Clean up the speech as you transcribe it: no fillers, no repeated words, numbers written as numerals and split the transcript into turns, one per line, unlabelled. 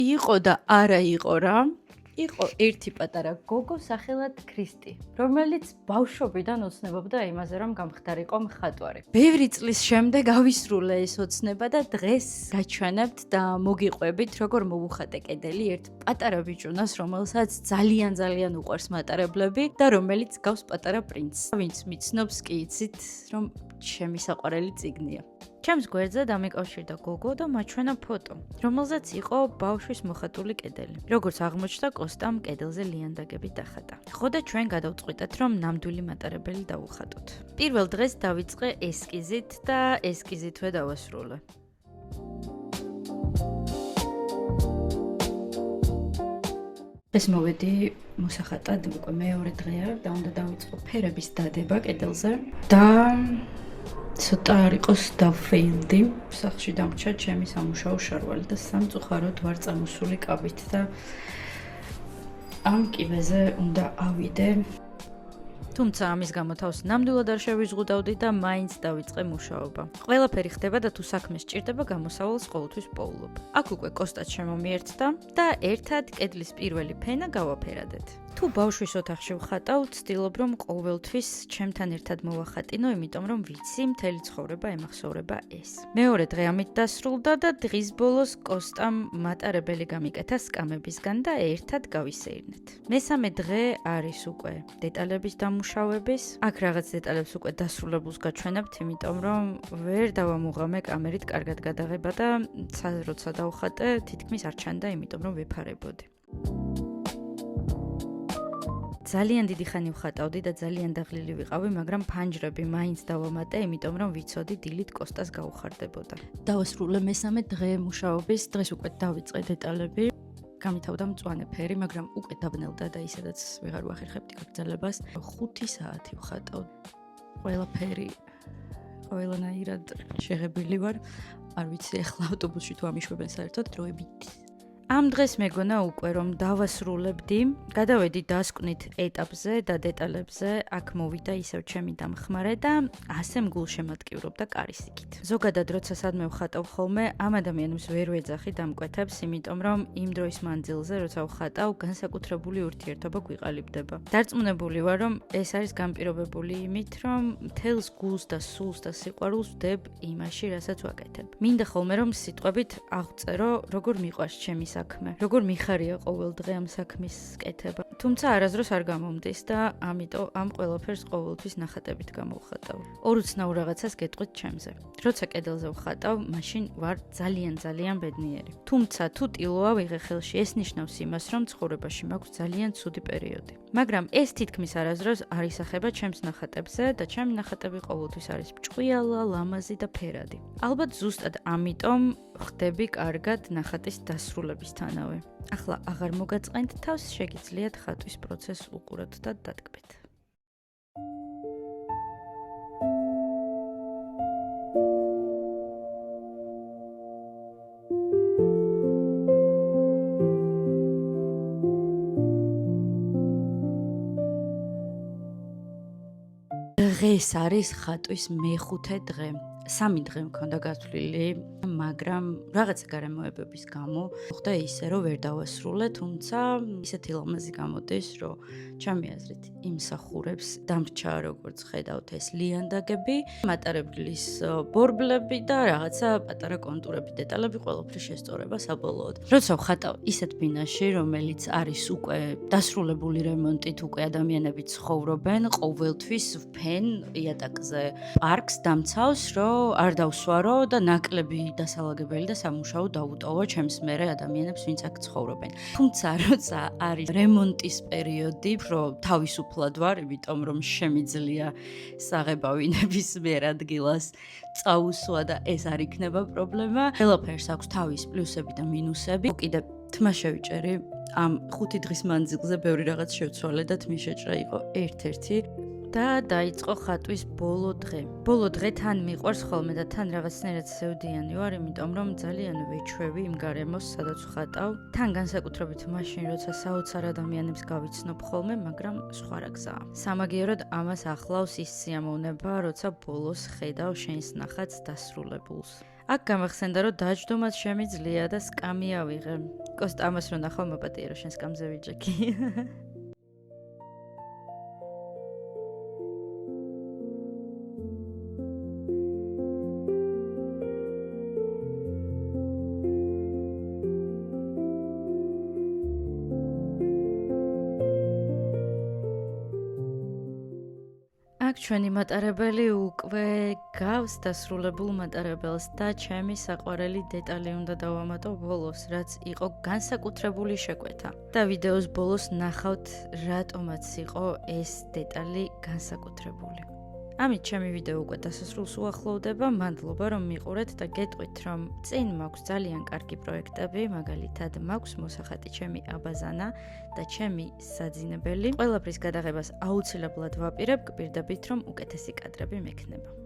იყო და არა იყო რა. იყო ერთი პატარა გოგო სახელად ქრისტი, რომელიც ბავშვობიდან ოცნებობდა იმაზე, რომ გამხდარიყო მხატვარი. ბევრი წლის შემდეგ ავისრულე ეს ოცნება და დღეს გაჩვენებთ და მოგიყვებით, როგორ მოვუხატე კედელი ერთ პატარა ბიჭუნას, რომელსაც ძალიან უყვარს მატარებლები და რომელიც გავს პატარა პრინცს. ვინც მიცნობს კი იცით, რომ ჩემი საყვარელი წიგნია. ჩემს გვერდზე დამიკავშირდა გოგო და მაჩვენა ფოტო, რომელზეც იყო ბავშვის მოხატული კედელი. როგორც აღმოჩნდა, კოსტამ კედელზე ლიანდაგები დახატა. ხო და ჩვენ გადავწყვიტეთ, რომ ნამდვილი მატარებელი დავუხატოთ. პირველ დღეს დავიწყე ესკიზით და ესკიზითვე დავასრულე. ეს მოვედი მოსახატად, უკვე მეორე დღეა და უნდა დავიწყო ფერების დადება კედელზე და ცოტა არ იყოს დავფეილდი. სახლში დამრჩა ჩემი სამუშაო შარვალი და სამწუხაროდ ვარ წამოსული კაბით და ამ კიბეზე უნდა ავიდე. თუმცა ამის გამო თავს ნამდვილად არ შევიზღუდავდი და მაინც დავიწყე მუშაობა. ყველაფერი ხდება და თუ საქმე სჭირდება, გამოსავალს ყოველთვის პოულობ. აქ უკვე კოსტაც შემომიერთდა და ერთად კედლის პირველი ფენა გავაფერადეთ. თუ ბავშვის ოთახში ვხატავ, ვცდილობ რომ ყოველთვის ჩემთან ერთად მოვახატინო, იმიტომ რომ ვიცი მთელი ცხოვრება ემახსოვრება ეს. მეორე დღე ამით დასრულდა და დღის ბოლოს კოსტამ მატარებელი გამიკეთა სკამებისგან და ერთად გავისეირნეთ. მესამე დღე არის უკვე დეტალების დამუშავების. აქ რაღაც დეტალებს უკვე დასრულებულს გაჩვენებთ, იმიტომ რომ ვერ დავამუღამე კამერით კარგად გადაღება და როცა დავხატე, თითქმის არ ჩანდა, იმიტომ რომ ვეფარებოდი. ძალიან დიდი ხანი ვხატავდი და ძალიან დაღლილი ვიყავი, მაგრამ ფანჯრები მაინც დავამატე, იმიტომ რომ ვიცოდი დილით კოსტას გაუხარდებოდა. დავასრულე მესამე დღე მუშაობის, დღეს უკვე დავიწყე დეტალები. გამითავდა მწვანე ფერი, მაგრამ უკვე დაბნელდა და ისედაც ვეღარ ვახერხებდი გაგრძელებას. 5 საათი ვხატავდი. ყველაფერი ყველანაირად შეღებილი ვარ. არ ვიცი ახლა ავტობუსში თუ ამიშვებენ საერთოდ დროებით. ამ დღეს მეგონა უკვე რომ დავასრულებდი, გადავედი დასკვნით ეტაპზე და დეტალებზე, აქ მოვიდა ისევ ჩემი დამხმარე და ასე მგულშემატკივრობდა კარისიკით. ზოგადად როცა სადმე ვხატავ ხოლმე, ამ ადამიანებს ვერ ვეძახი დამკვეთებს, იმიტომ რომ იმ დროის მანძილზე როცა ვხატავ, განსაკუთრებული ურთიერთობა გვიყალიბდება. დარწმუნებული ვარ, რომ ეს არის განპირობებული იმით, რომ მთელს გულს და სულს და სიყვარულს ვდებ იმაში, რასაც ვაკეთებ. მინდა ხოლმე რომ სიტყვებით აღწერო, როგორ მიყვარს ჩემი საქმე, როგორ მიხარია ყოველ დღე ამ საქმის კეთება. თუმცა არასდროს არ გამომდის და ამიტომ ამ ყველაფერს ყოველთვის ნახატებით გამოვხატავ. ორ უცნაურ რაღაცას გეტყვით ჩემზე. როცა კედელზე ვხატავ, მაშინ ვარ ძალიან ბედნიერი. თუმცა თუ ტილოა ვიღე ხელში, ეს ნიშნავს იმას, რომ ცხოვრებაში მაქვს ძალიან ცუდი პერიოდი. მაგრამ ეს თითქმის არასდროს არ ისახება ჩემს ნახატებზე და ჩემი ნახატები ყოველთვის არის ჭყვიალა, ლამაზი და ფერადი. ალბათ ზუსტად ამიტომ ხდები კარგად ნახატის დასრულებისთანავე. ახლა აღარ მოგაწყენთ თავს, შეგიძლიათ ხატვის პროცესს უყუროთ და დატკბეთ. დღეს არის ხატვის მეხუთე დღე. 3 დღე მქონდა გათვლილი, მაგრამ რაღაცა გარემოებების გამო ხდა ისე, რომ ვერ დავასრულე, თუმცა ისეთი ლამაზი გამოდის, რომ ჩემი აზრით იმსახურებს დამრჩა, როგორც ხედავთ, ეს ლიანდაგები, მატარებლის ბორბლები და რაღაცა პატარა კონტურები, დეტალები, ყველაფრის შესწორება საბოლოოდ. როცა ვხატავ ისეთ ბინაში, რომელიც არის უკვე დასრულებული რემონტით, უკვე ადამიანები ცხოვრობენ, ყოველთვის ვფენ იატაკზე პარკს დამცავს, რომ არ დავსვარო და ნაკლები დასალაგებელი და სამუშაო დავუტოვო ჩემს მერე ადამიანებს, ვინც აქ ცხოვრობენ. თუმცა როცა არის რემონტის პერიოდი, რომ თავისუფლად ვარ, იმიტომ რომ შემიძლია საღებავი ნებისმიერ ადგილას წაუსვა და ეს არ იქნება პრობლემა. ყველაფერს აქვს თავის პლუსები და მინუსები. კიდე თმა შევიჭერი ამ 5 დღის მანძილზე ბევრი რაღაც შევცვალე და თმის შეჭრა იყო ერთ-ერთი. და დაიწყო ხატვის ბოლო დღე. ბოლო დღე თან მიყვარს ხოლმე და თან რაღაცნაირად სევდიანი ვარ, იმიტომ რომ ძალიან ვეჩვევი იმ გარემოს, სადაც ვხატავ. თან განსაკუთრებით მაშინ, როცა საოცარ ადამიანებს გავიცნობ ხოლმე, მაგრამ სხვა რა გზაა. სამაგიეროდ ამას ახლავს ის სიამოვნება, როცა ბოლოს ხედავ შენს ნახატს დასრულებულს. აქ გამახსენდა, რომ დაჯდომაც შემიძლია და სკამი ავიღე. კოსტა, ამას რო ნახავ, მოპატიე, რომ შენ სკამზე ვიჯექი. აქ ჩვენი მატარებელი უკვე გავს დასრულებულ მატარებელს და ჩემი საყვარელი დეტალი უნდა დავამატო ბოლოს, რაც იყო განსაკუთრებული შეკვეთა. და ვიდეოს ბოლოს ნახავთ, რატომაც იყო ეს დეტალი განსაკუთრებული. ამით ჩემი ვიდეო უკვე დასასრულს უახლოვდება, მადლობა რომ მიყურეთ და გეტყვით, რომ წინ მაქვს ძალიან კარგი პროექტები, მაგალითად მაქვს მოსახატი ჩემი აბაზანა და ჩემი საძინებელი. ყველაფრის გადაღებას აუცილებლად ვაპირებ, გპირდებით რომ უკეთესი კადრები მექნება.